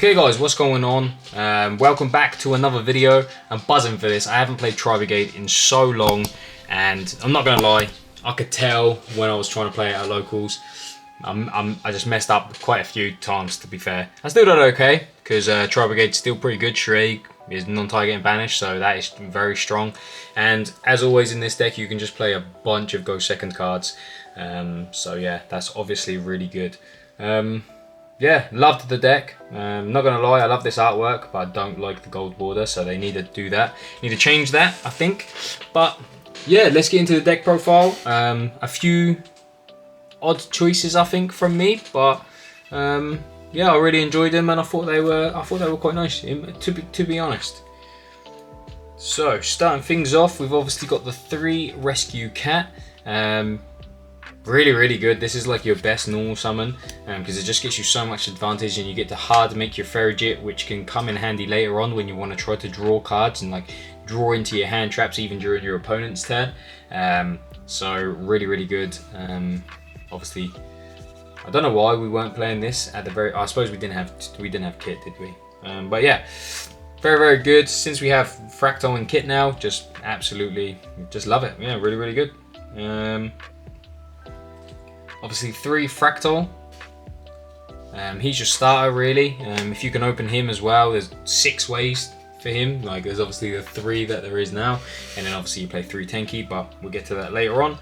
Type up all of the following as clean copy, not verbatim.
Okay guys, what's going on? Welcome back to another video. I'm buzzing for this. I haven't played Tri-Brigade in so long, and I'm not gonna lie, I could tell when I was trying to play it at locals. I just messed up quite a few times, to be fair. I still did okay, because Tri-Brigade's still pretty good. Shrek is non-target and banished, so that is very strong. And as always in this deck, you can just play a bunch of go second cards. So yeah, that's obviously really good. Yeah, loved the deck. Not gonna lie, I love this artwork, but I don't like the gold border, so they need to do that. Need to change that, I think. But yeah, let's get into the deck profile. A few odd choices, I think, from me, but yeah, I really enjoyed them, and I thought they were quite nice, to be honest. So starting things off, we've obviously got the 3 Rescue Cat. Really good. This is like your best normal summon, because it just gets you so much advantage, and you get to hard make your Ferrigit, which can come in handy later on when you want to try to draw cards and like draw into your hand traps even during your opponent's turn. So really good. Obviously, I don't know why we weren't playing this at the very. I suppose we didn't have Kit, did we? But yeah, very good. Since we have Fractal and Kit now, just absolutely just love it. Yeah, really good. Obviously 3 Fractal. He's your starter really. If you can open him as well, there's 6 ways for him. Like there's obviously the 3 that there is now, and then obviously you play 3 Tenki, but we'll get to that later on.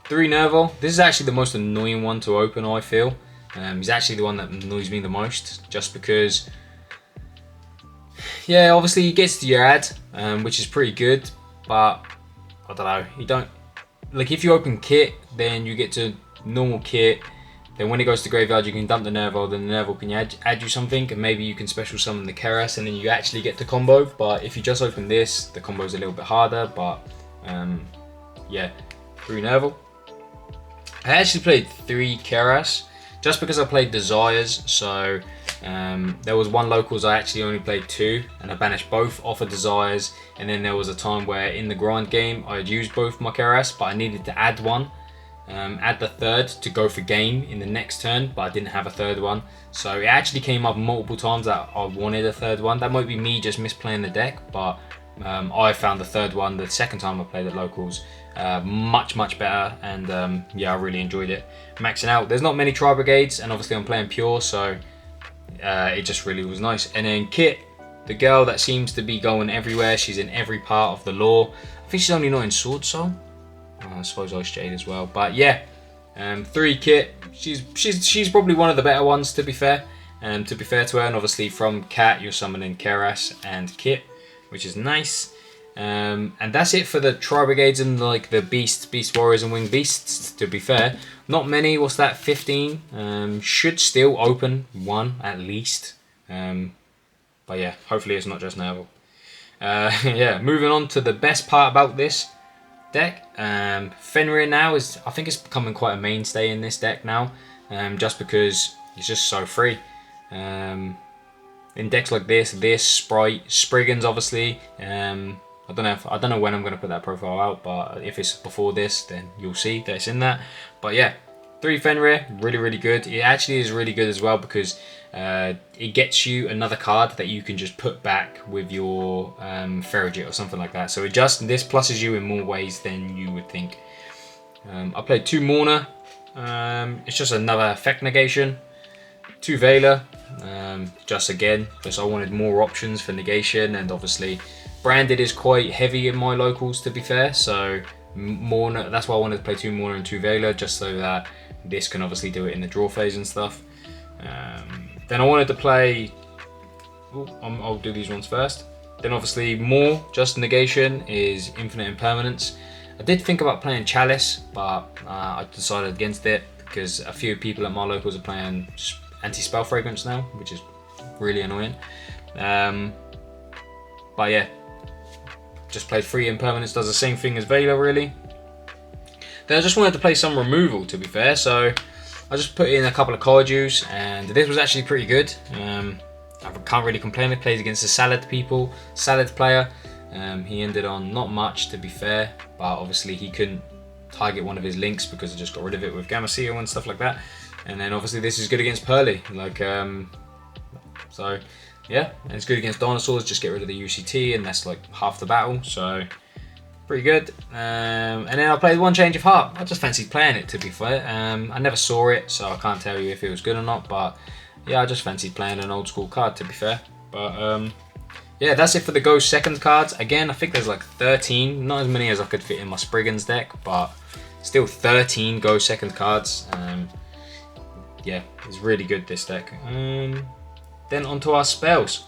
3 Nerval. This is actually the most annoying one to open, I feel. He's actually the one that annoys me the most, just because, yeah, obviously he gets to your ad, which is pretty good, but I don't know, you don't, like if you open Kit, then you get to normal Kit, then when it goes to graveyard you can dump the Nerval, then the Nerval can add you something, and maybe you can special summon the Keras, and then you actually get the combo. But if you just open this, the combo is a little bit harder, but yeah, 3 Nerval. I actually played 3 Keras, just because I played Desires, so there was one locals I actually only played 2, and I banished both off of Desires, and then there was a time where in the grind game I had used both my Keras, but I needed to add one, add the 3rd to go for game in the next turn, but I didn't have a 3rd one, so it actually came up multiple times that I wanted a 3rd one. That might be me just misplaying the deck, but I found the 3rd one the second time I played at locals much better, and yeah, I really enjoyed it. Maxing out, there's not many Tri-Brigades, and obviously I'm playing pure, so it just really was nice. And then Kit, the girl that seems to be going everywhere. She's in every part of the lore. I think she's only not in Sword Soul. I suppose Ice Jade as well. But yeah, 3 Kit. She's probably one of the better ones, to be fair. To be fair to her, and obviously from Cat you're summoning Keras and Kit, which is nice. And that's it for the Tri-Brigades and like the Beast Warriors and Winged Beasts, to be fair. Not many, what's that, 15? Should still open 1 at least. But yeah, hopefully it's not just Nerval. Yeah, moving on to the best part about this deck. Fenrir now is, I think it's becoming quite a mainstay in this deck now. Just because it's just so free. In decks like this, Sprite, Spriggans obviously. I don't know when I'm going to put that profile out, but if it's before this, then you'll see that it's in that. But yeah, 3 Fenrir, really good. It actually is really good as well, because it gets you another card that you can just put back with your Ferrigit or something like that. So this pluses you in more ways than you would think. I played 2 Mourner. It's just another effect negation. 2 Veiler. Just I wanted more options for negation, and obviously Branded is quite heavy in my locals, to be fair, so Mourner, that's why I wanted to play 2 Mourner and 2 Veiler, just so that this can obviously do it in the draw phase and stuff. Then I wanted to play, I'll do these ones first. Then obviously more, just negation is infinite impermanence. I did think about playing Chalice, but I decided against it, because a few people at my locals are playing anti-spell fragrance now, which is really annoying. But yeah, just played 3 impermanence, does the same thing as Veiler really. Then I just wanted to play some removal, to be fair, so I just put in a couple of Cardews, and this was actually pretty good. I can't really complain. It plays against the Salad player. He ended on not much, to be fair, but obviously he couldn't target one of his links because I just got rid of it with Gamma Seal and stuff like that. And then obviously this is good against Pearly. Like, so yeah, and it's good against dinosaurs. Just get rid of the UCT, and that's like half the battle. So pretty good. And then I played one Change of Heart. I just fancied playing it, to be fair. I never saw it, so I can't tell you if it was good or not. But yeah, I just fancied playing an old school card, to be fair. But yeah, that's it for the Go Second cards. Again, I think there's like 13, not as many as I could fit in my Spriggans deck, but still 13 Go Second cards. Yeah, it's really good, this deck. Then onto our spells.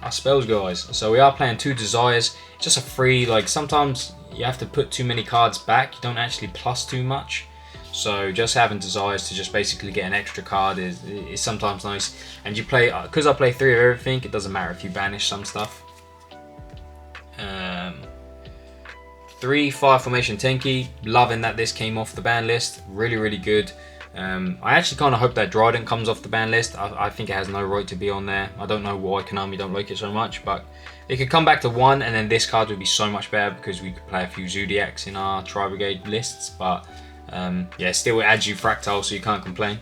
Our spells, guys. So we are playing 2 Desires. Just a free, like sometimes you have to put too many cards back. You don't actually plus too much. So just having Desires to just basically get an extra card is sometimes nice. And you play, because I play 3 of everything, it doesn't matter if you banish some stuff. 3 Fire Formation Tenki, loving that this came off the ban list. Really, really good. I actually kind of hope that Dryden comes off the ban list. I think it has no right to be on there. I don't know why Konami don't like it so much, but it could come back to 1, and then this card would be so much better because we could play a few Zodiacs in our Tri-Brigade lists. But yeah, still it adds you Fractal, so you can't complain.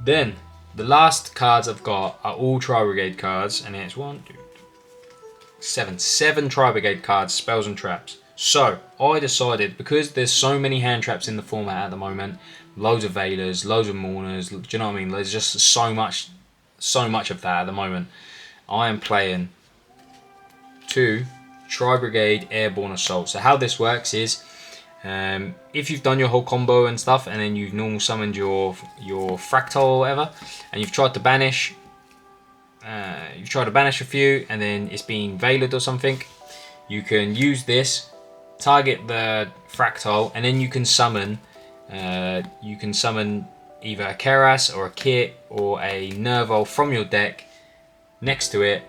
Then the last cards I've got are all Tri-Brigade cards, and it's 1, 2, 3, 7 Tri-Brigade cards, spells and traps. So I decided, because there's so many hand traps in the format at the moment, loads of Veilers, loads of Mourners, do you know what I mean? There's just so much of that at the moment. I am playing 2 Tri-Brigade Airborne Assault. So how this works is, if you've done your whole combo and stuff, and then you've normal summoned your Fractal or whatever, and you've tried to banish, a few, and then it's been Veilered or something, you can use this, target the Fractal, and then you can summon either a Keras or a Kit or a Nervo from your deck next to it,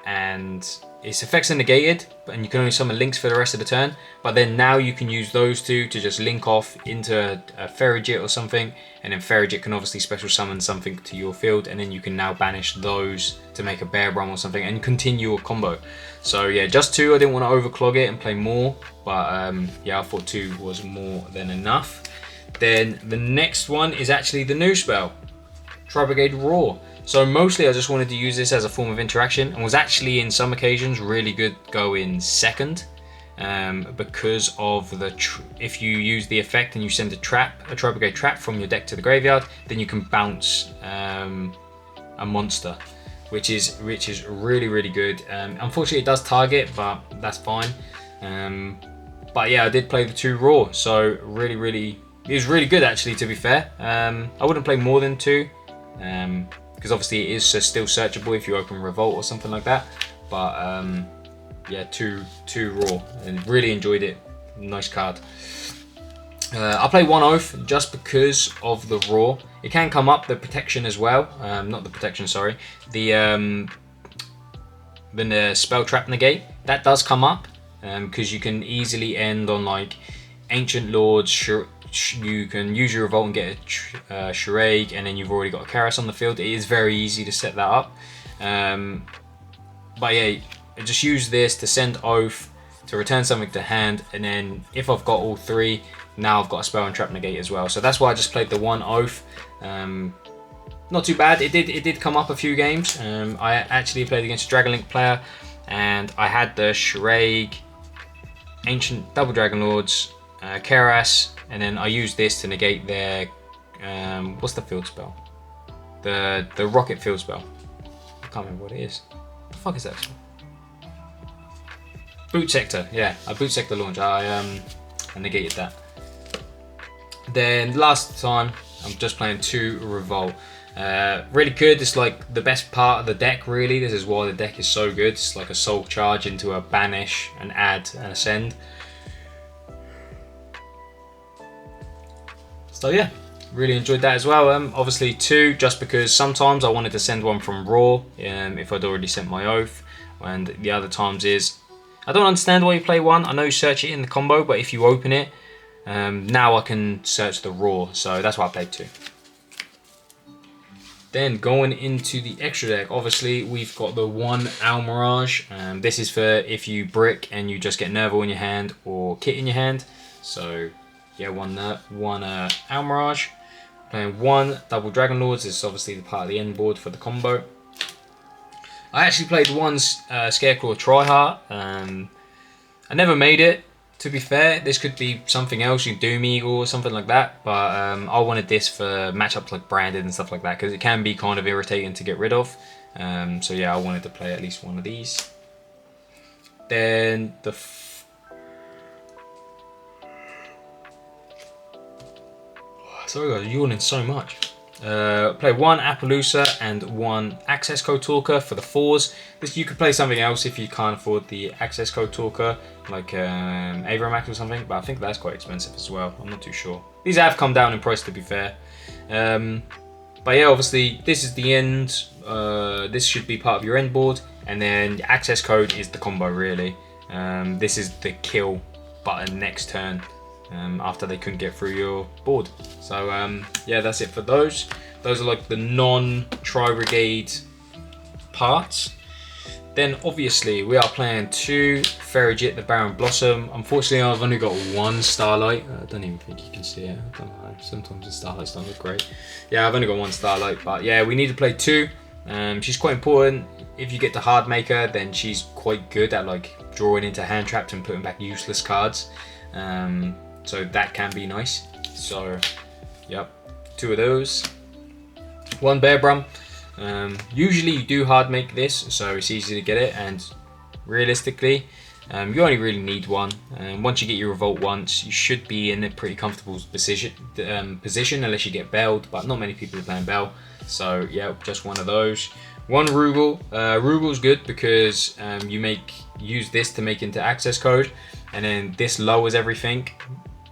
and its effects are negated, and you can only summon links for the rest of the turn. But then now you can use those 2 to just link off into a Ferrigit or something, and then Ferrigit can obviously special summon something to your field, and then you can now banish those to make a Bear Brum or something and continue your combo. So yeah, just 2. I didn't want to overclog it and play more, but yeah, I thought 2 was more than enough. Then the next one is actually the new spell, Tri-Brigade Roar. So mostly I just wanted to use this as a form of interaction, and was actually in some occasions really good going second, because of if you use the effect and you send a Tri-Brigade trap from your deck to the graveyard, then you can bounce a monster, which is really, really good. Unfortunately it does target, but that's fine. But yeah, I did play the 2 Roar, so it was really good actually, to be fair. I wouldn't play more than 2. Because obviously it is still searchable if you open Revolt or something like that. But yeah, 2 Raw, and really enjoyed it. Nice card. I play 1 Oath just because of the Raw. It can come up the protection as well. Not the protection, sorry. The spell trap negate, that does come up, because you can easily end on like Ancient Lords. You can use your Revolt and get a Shuraig, and then you've already got a Keras on the field. It is very easy to set that up. But yeah, I just use this to send Oath, to return something to hand, and then if I've got all 3, now I've got a spell and trap negate as well. So that's why I just played the 1 Oath. Not too bad. It did come up a few games. I actually played against a Dragonlink player, and I had the Shuraig, Ancient Double Dragon Lords, Keras, and then I used this to negate their what's the field spell? The rocket field spell. I can't remember what it is. What the fuck is that? Boot Sector, yeah, I Boot Sector launch. I negated that. Then last time I'm just playing 2 Revolt. Really good. It's like the best part of the deck, really. This is why the deck is so good. It's like a soul charge into a banish, an add, and a send. So yeah, really enjoyed that as well. Obviously 2, just because sometimes I wanted to send one from Raw, if I'd already sent my Oath, and the other times is, I don't understand why you play 1. I know you search it in the combo, but if you open it, now I can search the Raw, so that's why I played 2. Then going into the extra deck, obviously we've got the one Owl Mirage. This is for if you brick and you just get Nerval in your hand or Kit in your hand. So yeah, one Owl Mirage. Playing one double Dragon Lords. This is obviously the part of the end board for the combo. I actually played one Scarecrow Tryhard. I never made it. To be fair, this could be something else, you Doom Eagle or something like that, but I wanted this for matchups like Branded and stuff like that, because it can be kind of irritating to get rid of. So yeah, I wanted to play at least one of these. Then the... Sorry guys, I'm yawning so much. Play one Appaloosa and one Access Code Talker for the 4s. This, you could play something else if you can't afford the Access Code Talker, like Avramax or something, but I think that's quite expensive as well. I'm not too sure. These have come down in price, to be fair. But yeah, obviously this is the end. This should be part of your end board, and then the Access Code is the combo really. This is the kill button next turn. After they couldn't get through your board. So yeah, that's it for those. Those are like the non-Tri-Brigade parts. Then obviously we are playing two Ferrigit, the Baron Blossom. Unfortunately, I've only got one Starlight. I don't even think you can see it. I don't know. Sometimes the Starlights don't look great. Yeah, I've only got one Starlight, but yeah, we need to play two. She's quite important. If you get the hard maker, then she's quite good at like drawing into hand traps and putting back useless cards. So that can be nice. So, yep, two of those. One Bear Brum. Usually you do hard make this, so it's easy to get it. And realistically, you only really need one. Once you get your Revolt once, you should be in a pretty comfortable position unless you get Belled. But not many people are playing Bell. So yeah, just one of those. One Rugal. Rugal's good because you use this to make into access code, and then this lowers everything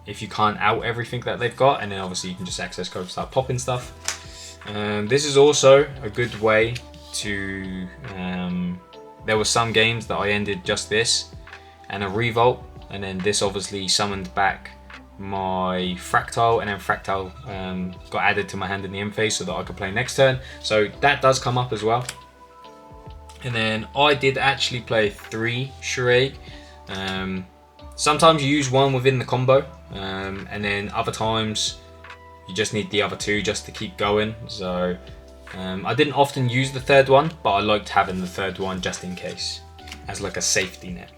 if you can't out everything that they've got, and then obviously you can just access code, start popping stuff. This is also a good way to... there were some games that I ended just this and a Revolt, and then this obviously summoned back my Fractile, and then Fractile got added to my hand in the end phase so that I could play next turn. So that does come up as well. And then I did actually play 3 Charade. Sometimes you use one within the combo, and then other times you just need the other 2 just to keep going. So I didn't often use the 3rd one, but I liked having the 3rd one just in case, as like a safety net.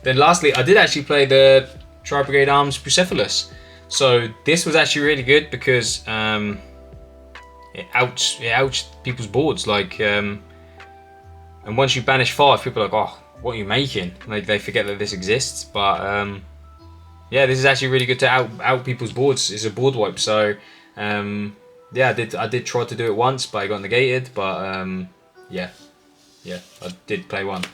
Then lastly, I did actually play the Tri-Brigade Arms Bucephalus. So this was actually really good because it ouched people's boards. Like, and once you banish 5, people are like, oh, what are you making? Like, they forget that this exists. But yeah, this is actually really good to out people's boards. It's a board wipe. So yeah, I did try to do it once, but I got negated. But yeah, I did play one.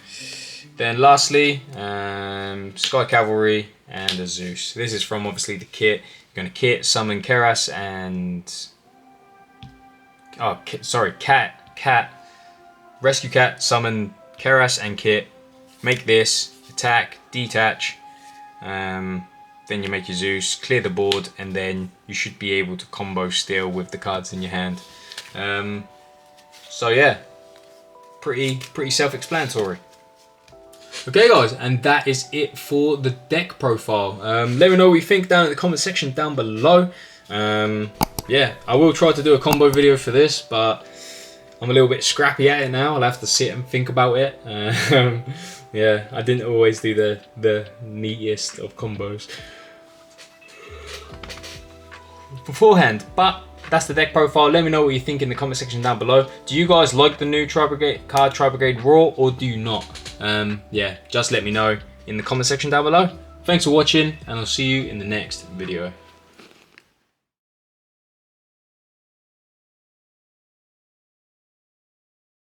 Then lastly, Sky Cavalry and a Zeus. This is from obviously the kit. You're going to kit, summon Keras and... Oh, sorry, Cat. Rescue Cat, summon Keras and kit. Make this, attack, detach. Then you make your Zeus, clear the board, and then you should be able to combo still with the cards in your hand. So yeah, pretty self-explanatory. Okay guys, and that is it for the deck profile. Let me know what you think down in the comment section down below. Yeah, I will try to do a combo video for this, but I'm a little bit scrappy at it now. I'll have to sit and think about it. Yeah, I didn't always do the neatest of combos beforehand, but that's the deck profile. Let me know what you think in the comment section down below. Do you guys like the new Tri-Brigade Raw, or do you not? Yeah, just let me know in the comment section down below. Thanks for watching, and I'll see you in the next video.